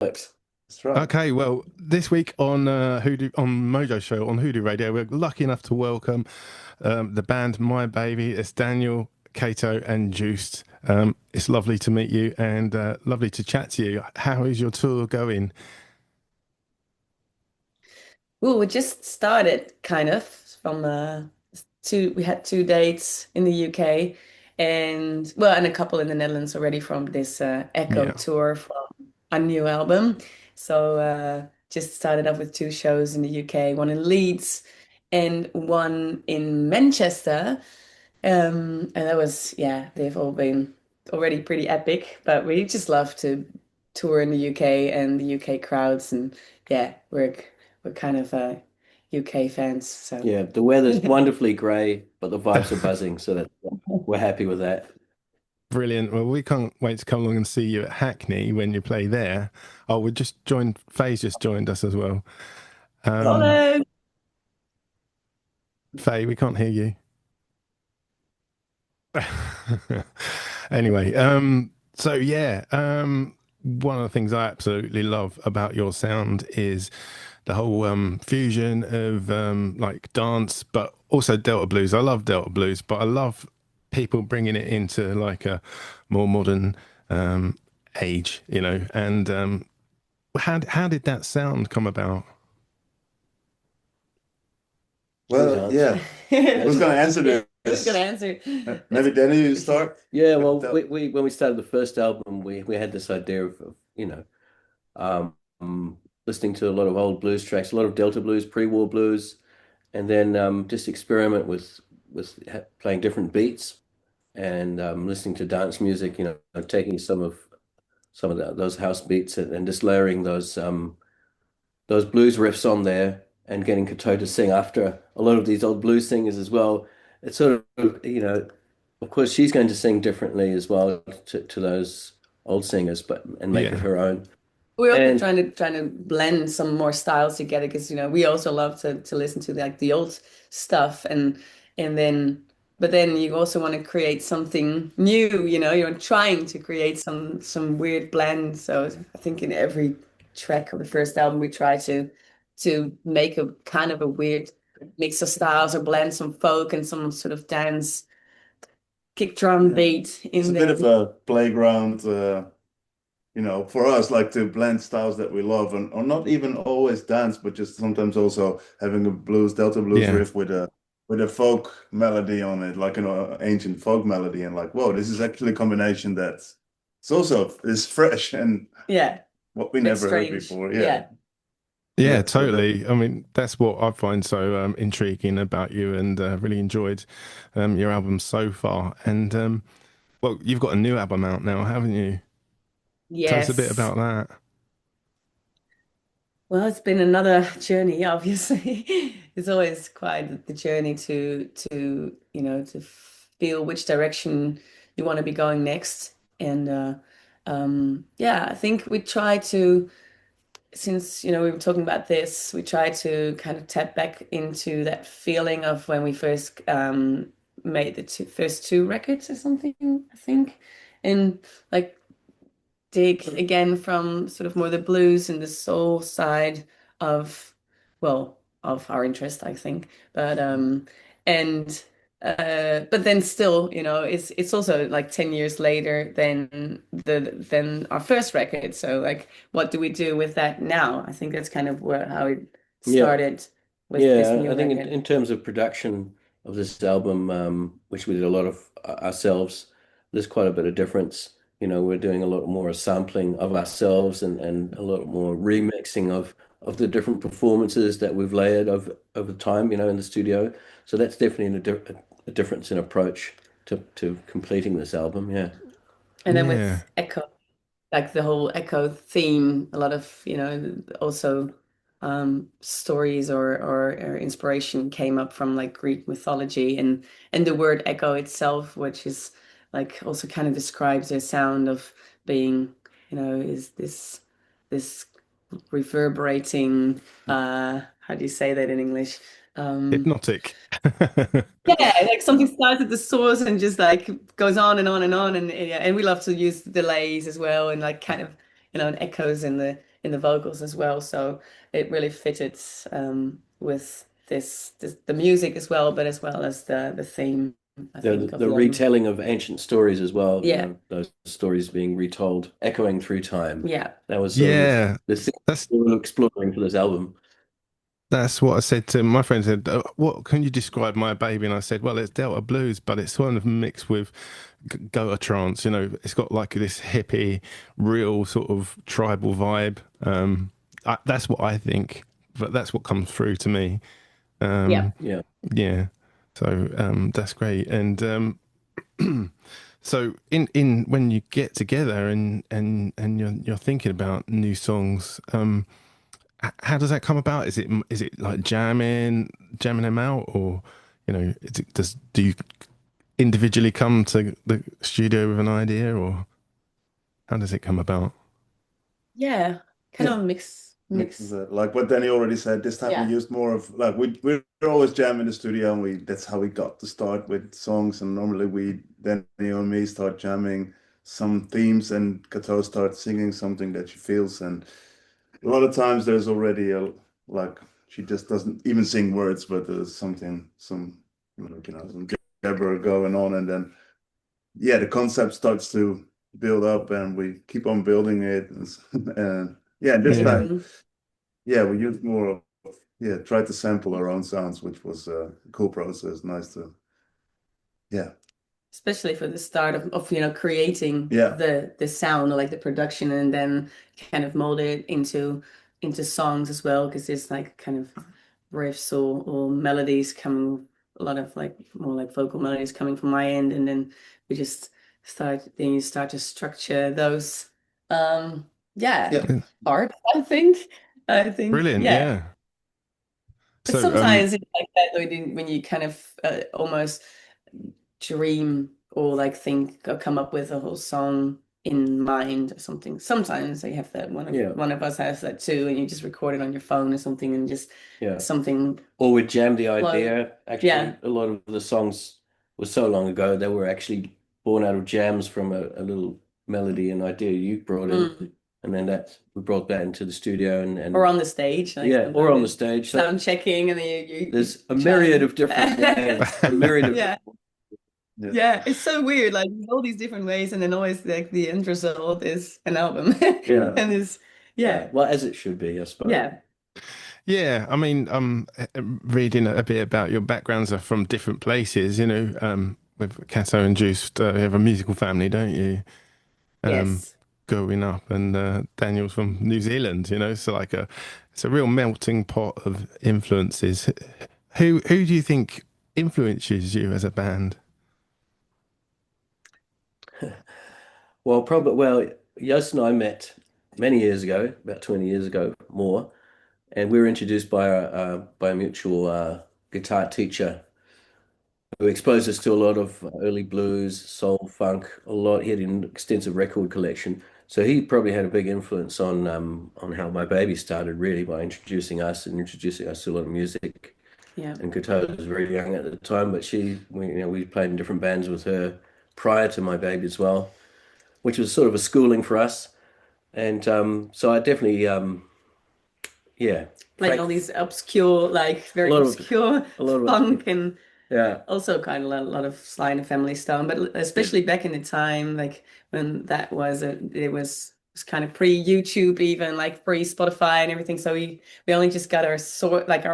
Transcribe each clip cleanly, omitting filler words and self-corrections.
That's right. Okay, well, this week on Hoodoo on Mojo Show on Hoodoo Radio, we're lucky enough to welcome the band My Baby. It's Daniel, Kato, and Juiced. It's lovely to meet you and lovely to chat to you. How is your tour going? Well, we just started kind of from we had two dates in the UK and well, and a couple in the Netherlands already from this Echo Yeah, tour from our new album. So just started off with two shows in the UK, one in Leeds and one in Manchester. And that was, yeah, they've all been already pretty epic, but we just love to tour in the UK and the UK crowds, and yeah, we're kind of UK fans, so Yeah, the weather's wonderfully grey, but the vibes are buzzing, so that we're happy with that. brilliant. Well, we can't wait to come along and see you at Hackney when you play there. Oh, we just joined. Faye's just joined us as well. Um, hello. Faye, we can't hear you. Anyway, so yeah, one of the things I absolutely love about your sound is the whole fusion of like dance, but also Delta blues. I love Delta blues, but I love people bringing it into like a more modern age, you know. And how did that sound come about? Please Well, answer. yeah. Who's going to answer Yeah, who's gonna this? answer? Maybe Danny, you start. Yeah, well, Tell- we when we started the first album, we had this idea of listening to a lot of old blues tracks, a lot of Delta blues, pre-war blues, and then just experiment with playing different beats and listening to dance music, taking some of those house beats and just layering those blues riffs on there and getting Kato to sing after a lot of these old blues singers as well. It's sort of, of course, she's going to sing differently as well to those old singers, but and make it Yeah, her own. We're also And trying to blend some more styles together because we also love to listen to like the old stuff and then but then you also want to create something new, you're trying to create some weird blend. So I think in every track of the first album we try to make a kind of a weird mix of styles or blend some folk and some sort of dance kick drum Yeah. beat It's a in bit there. of a playground, for us, like to blend styles that we love, and or not even always dance, but just sometimes also having a Delta blues yeah. riff with a folk melody on it, like an ancient folk melody, and like, whoa, this is actually a combination that's it's also is fresh and Yeah, what we bit never heard strange. before. Yeah, Yeah. Yeah, yeah. So that totally. I mean, that's what I find so intriguing about you, and really enjoyed your album so far. And well, you've got a new album out now, haven't you? Tell us a bit Yes. about that. Well, it's been another journey, obviously. It's always quite the journey to feel which direction you want to be going next. And yeah, I think we try to, since we were talking about this, we try to kind of tap back into that feeling of when we first made the first two records or something, I think. And like dig again from sort of more the blues and the soul side of, well, of our interest, I think. But and but then still, it's also like 10 years later than our first record. So like what do we do with that now? I think that's kind of how it yeah, started with this yeah, new I think record. in terms of production of this album, which we did a lot of ourselves, there's quite a bit of difference. We're doing a lot more sampling of ourselves and a lot more remixing of the different performances that we've layered over time, in the studio. So that's definitely a difference in approach to completing this album. Yeah. And then Yeah, with Echo, like the whole echo theme, a lot of, also stories or inspiration came up from like Greek mythology and the word echo itself, which is like also kind of describes the sound of being, is this reverberating, how do you say that in English? Um hypnotic. yeah, like something starts at the source and just like goes on and on and on, and yeah, and we love to use delays as well, and like kind of and echoes in in the vocals as well. So it really fitted with this the music as well, but as well as the theme, I think, of The London. retelling of ancient stories as well, Yeah, those stories being retold, echoing through time. yeah, That was sort of Yeah, the thing that's we were exploring for this album. that's what I said to my friend. Said, "What can you describe My Baby?" And I said, "Well, it's Delta blues, but it's sort of mixed with Goa trance. You know, it's got like this hippie, real sort of tribal vibe. That's what I think, but that's what comes through to me. yeah. Yeah. Yeah, so that's great. And so in when you get together and you're thinking about new songs, how does that come about? Is it like jamming them out, or do you individually come to the studio with an idea, or how does it come about? Yeah, kind Yeah. of mix. Like what Danny already said, this time we Yeah. used more of like we're always jam in the studio, and we that's how we got to start with songs. And normally Danny and me start jamming some themes, and Kato starts singing something that she feels. And a lot of times there's already a like she just doesn't even sing words, but there's some some jabber going on, and then yeah, the concept starts to build up, and we keep on building it, and yeah, this Yeah, time. Yeah, we used more of, yeah, tried to sample our own sounds, which was a cool process. Nice to, yeah, Especially for the start of creating yeah, the sound or like the production, and then kind of mold it into songs as well, because there's like kind of riffs or melodies coming, a lot of like more like vocal melodies coming from my end, and then we just you start to structure those. Yeah, yeah, art, I think, brilliant. yeah. Yeah. But So sometimes it's like that when you kind of almost dream or like think or come up with a whole song in mind or something. Sometimes you have that. Yeah. One of us has that too, and you just record it on your phone or something, and just Yeah. something. Or we jammed the Flow. idea. Actually, Yeah. a lot of the songs were so long ago they were actually born out of jams from a little melody and idea you brought in, Mm. and then we brought that into the studio Or on the stage, like yeah, or on the sometimes stage. So sound checking, and then you there's a myriad chime. of different ways, a myriad of Yeah. yeah, Yeah, it's so weird, like all these different ways, and then always like the end result is an album. yeah, And it's yeah. yeah, Well, as it should be, I suppose. yeah, yeah, I mean, reading a bit about your backgrounds are from different places. With Cato and Juice, you have a musical family, don't you? yes. Growing up, and Daniel's from New Zealand. So like it's a real melting pot of influences. Who do you think influences you as a band? Well, Yost and I met many years ago, about 20 years ago, more, and we were introduced by a mutual guitar teacher who exposed us to a lot of early blues, soul, funk, a lot. He had an extensive record collection, so he probably had a big influence on how My Baby started, really, by introducing us to a lot of music. Yeah. And Kato was very young at the time, but we played in different bands with her prior to My Baby as well, which was sort of a schooling for us. And so I definitely, yeah, Like all these obscure, like a very lot obscure a lot of funk, and yeah, also kind of a lot of Sly and the Family style, but especially back in the time, like when that it was kind of pre-YouTube, even like pre-Spotify and everything. So we only just got our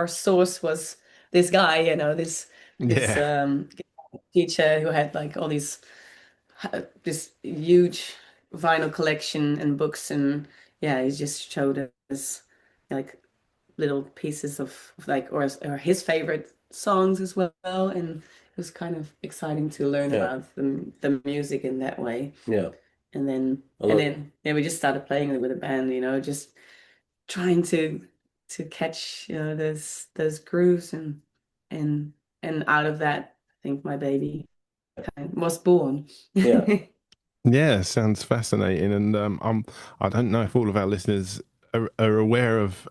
source was this guy, this Yeah, teacher who had like all these this huge vinyl collection and books, and yeah, he just showed us like little pieces of like or his favorite songs as well, and it was kind of exciting to learn yeah, about the music in that way. yeah, And then a lot, yeah, we just started playing it with a band, just trying to catch those grooves, and and out of that, I think My Baby kind of was born. yeah. yeah, sounds fascinating. And I don't know if all of our listeners are aware of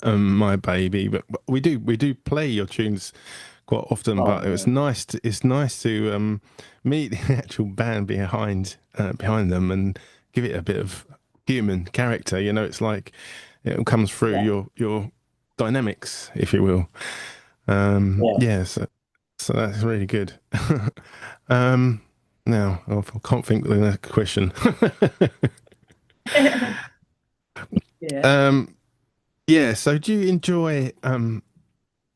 My Baby, but we do play your tunes quite often. Oh, But it's nice to meet the actual band behind them and give it a bit of human character. You know, it's like it comes through Yeah. your dynamics, if you will. Yeah. Yeah, so that's really good. um, Now I can't think of the next question. Yeah. um, yeah. So do you enjoy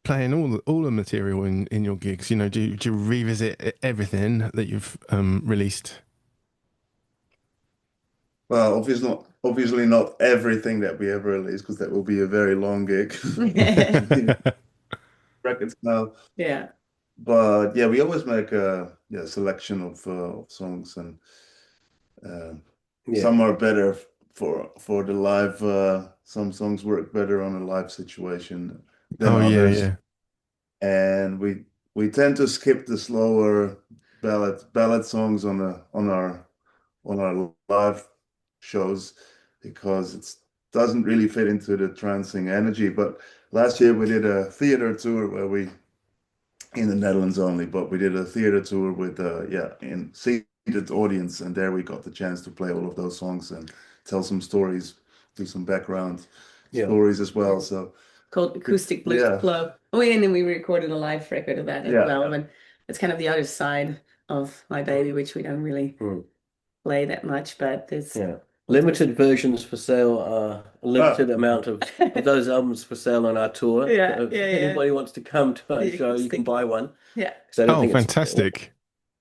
playing all the material in your gigs? You know, do you revisit everything that you've released? Well, obviously not everything that we ever release, because that will be a very long gig. Records now. Yeah. But yeah, we always make a selection of songs, and uh, Yeah. some are better for the live. Some songs work better on a live situation than Oh yeah, others, yeah, and we tend to skip the slower ballad songs on our live shows, because it doesn't really fit into the trancing energy. But last year we did a theater tour where we in the Netherlands only, but we did a theater tour with in seated audience, and there we got the chance to play all of those songs and tell some stories, do some background Yeah. stories as well. So Called Acoustic Blues yeah, Club. Oh, and then we recorded a live record of that as yeah, well. And it's kind of the other side of My Baby, which we don't really Mm. play that much, but it's Yeah. Limited versions for sale, a Ah, limited amount of those albums for sale on our tour. yeah, So if yeah, yeah. anybody wants to come to our The show, you can acoustic. buy one. Yeah. Because I don't oh think it's fantastic.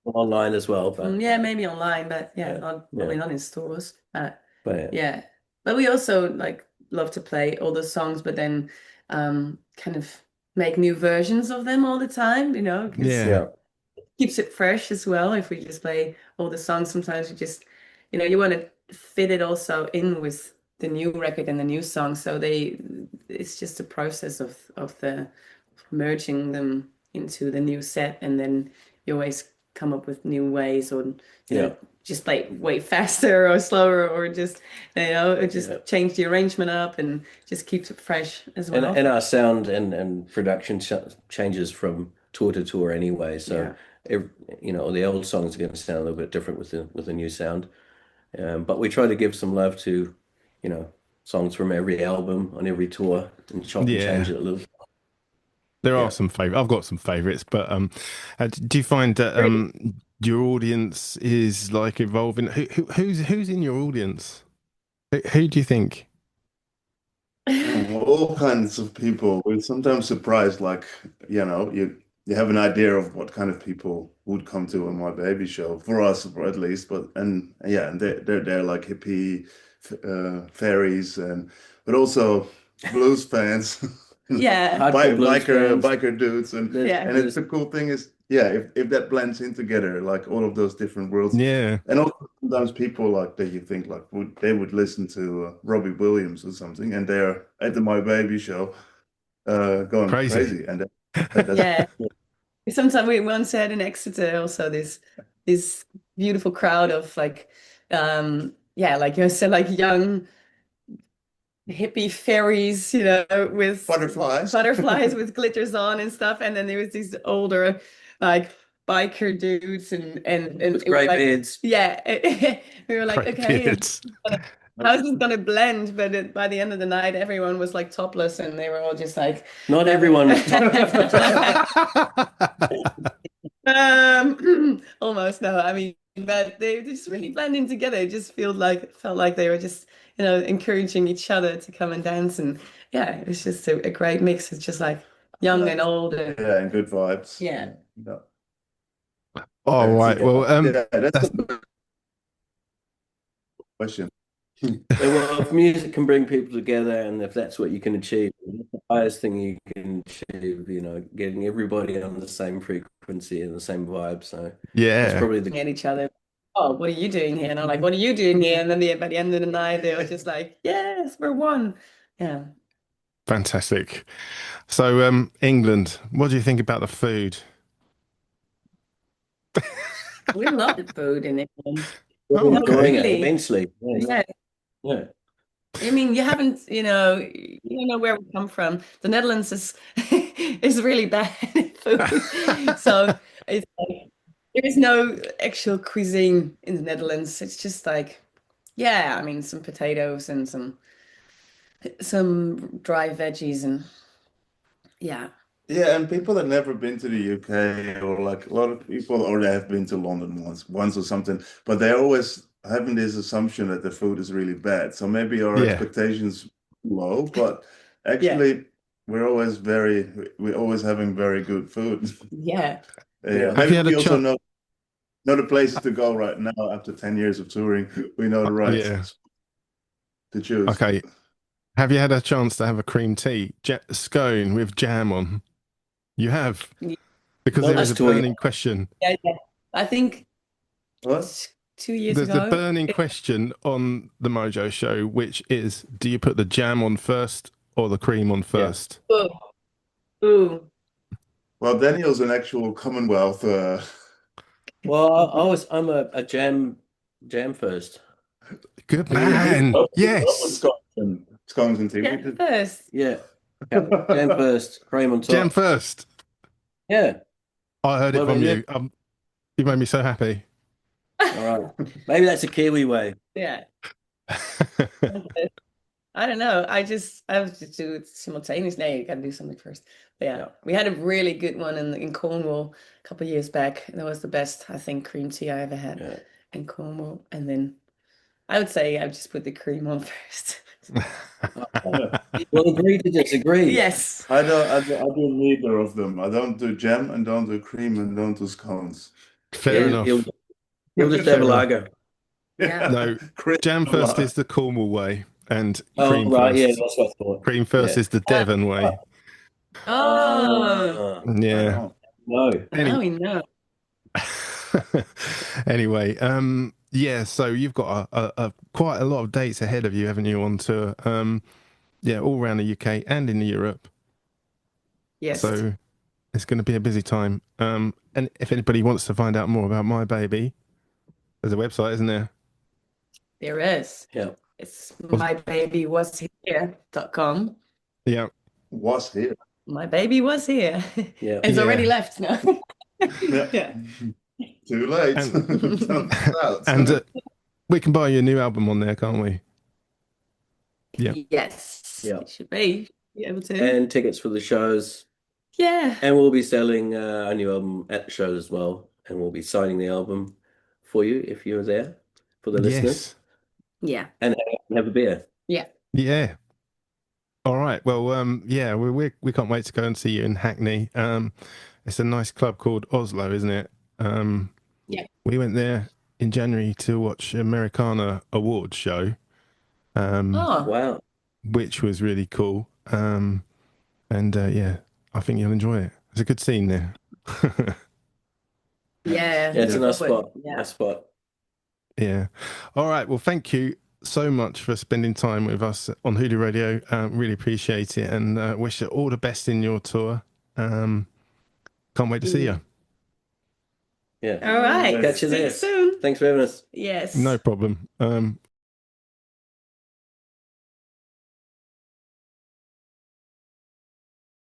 online as well, but Yeah, maybe online, but yeah, yeah, probably yeah, not in stores. but yeah, Yeah. But we also like love to play all the songs, but then kind of make new versions of them all the time, because Yeah, yeah, keeps it fresh as well. If we just play all the songs, sometimes you just, you want to fit it also in with the new record and the new song. So it's just a process of the merging them into the new set, and then you always come up with new ways, or yeah, just play way faster or slower, or just yeah. change the arrangement up and just keeps it fresh as And well. our sound and production changes from tour to tour anyway. So Yeah. ev the old songs are going to sound a little bit different with the new sound. But we try to give some love to, songs from every album on every tour and chop and change yeah. it a little. There are Yeah. some favorite. I've got some favorites, but do you find that your audience is like evolving? Who's in your audience? Who do you think? all kinds of people. We're sometimes surprised, like, you have an idea of what kind of people would come to a My Baby show, for us, or at least. But and yeah, and they're like hippie fairies, but also blues fans, Yeah. Hardcore blues fans. biker dudes, and There's Yeah. and it's the cool thing is, yeah, if that blends in together, like all of those different worlds. Yeah, And also sometimes people like that you think like would listen to Robbie Williams or something, and they're at the My Baby show going crazy. crazy, and that's Yeah. Sometimes we once had in Exeter also this beautiful crowd of like like you said, like young hippie fairies, with butterflies. butterflies with glitters on and stuff. And then there was these older like biker dudes and with it was grey like, beards. yeah, we were like, Great okay, beards. how's this gonna blend? But by the end of the night, everyone was like topless, and they were all just like Not everyone was almost no. I mean, but they just really blending together. It just felt like they were just, encouraging each other to come and dance. And yeah, it was just a great mix. It's just like young and old. And Yeah, and good vibes. yeah. Yeah, All that's right. Well, yeah, that's that's the question. Yeah, well, if music can bring people together, and if that's what you can achieve, that's the highest thing you can achieve, getting everybody on the same frequency and the same vibe. So that's yeah, probably the At each other. Oh, what are you doing here? And I'm like, what are you doing here? And then by the end of the night, they were just like, yes, we're one. Yeah. fantastic. So, England, what do you think about the food? We love the food in England. Oh, No, okay. enjoying it really. immensely. Yes. Yeah. Yeah. I mean, you haven't, you don't know where we come from. The Netherlands is is really bad at food. So it's like there is no actual cuisine in the Netherlands. It's just like Yeah, I mean some potatoes and some dry veggies and yeah. Yeah, and people that never been to the UK, or like a lot of people, or they have been to London once or something, but they're always having this assumption that the food is really bad. So maybe our Yeah. expectations low, but Yeah. actually we're always having very good food. Yeah. Yeah, Have you maybe had a we also chance? know the places to go right now after 10 years of touring. We know the right Yeah. to choose. Okay. Have you had a chance to have a cream tea scone with jam on? You have, Yeah. because Not there is this a tour yet. burning question. Yeah. I think What? 2 years There's a ago. burning question on the Mojo Show, which is: do you put the jam on first or the cream on first? Ooh. Ooh. Well, Daniel's an actual Commonwealth. Well, I'm a jam first. Good We man. love Yes. scones and tea. Yeah, first. Yeah. Jam first, cream on Jam top. first. Yeah. I heard it What from about you. you? You made me so happy. All right. Maybe that's a Kiwi way. Yeah. I don't know. I have to do it simultaneously. No, you gotta do something first. But yeah, we had a really good one in Cornwall a couple of years back. That was the best, I think, cream tea I ever had in Cornwall. And then I would say I just put the cream on first. We'll agree to disagree. Yes. I do neither of them. I don't do jam and don't do cream and don't do scones. Fair Yeah. enough. You'll just Fair have a enough. lager. Yeah. No, Cream jam a first lot. is the Cornwall way, and Oh, cream right. Yeah, first. that's what I thought. Cream first Yeah. is the Devon way. Oh, Right Yeah. on. No. now we know. Anyway, yeah. So you've got a quite a lot of dates ahead of you, haven't you? On tour, yeah, all around the UK and in Europe. Yes. So it's going to be a busy time. And if anybody wants to find out more about MYBABY, there's a website, isn't there? There is. Yeah. It's mybabywashere.com. Yeah. Was here. My baby was here. Yeah. It's already Yeah. left now. Yeah. Too late. And we can buy you a new album on there, can't we? Yeah. Yes. Yeah. It should be able to. And tickets for the shows. Yeah. And we'll be selling a new album at the shows as well. And we'll be signing the album for you if you're there for the listeners. Yeah. And have a beer. Yeah. Yeah. All right. Well, yeah, we can't wait to go and see you in Hackney. It's a nice club called Oslo, isn't it? Yeah. We went there in January to watch Americana Awards show. Oh. Wow. Which was really cool. And yeah, I think you'll enjoy it. It's a good scene there. Yeah. Yeah, it's a nice spot. Yeah. Nice spot. Yeah. All right. Well, thank you so much for spending time with us on Hoodoo Radio. Really appreciate it, and wish you all the best in your tour. Can't wait to see you. Yeah. All right. Catch you See there. you soon. Thanks for having us. Yes. No problem.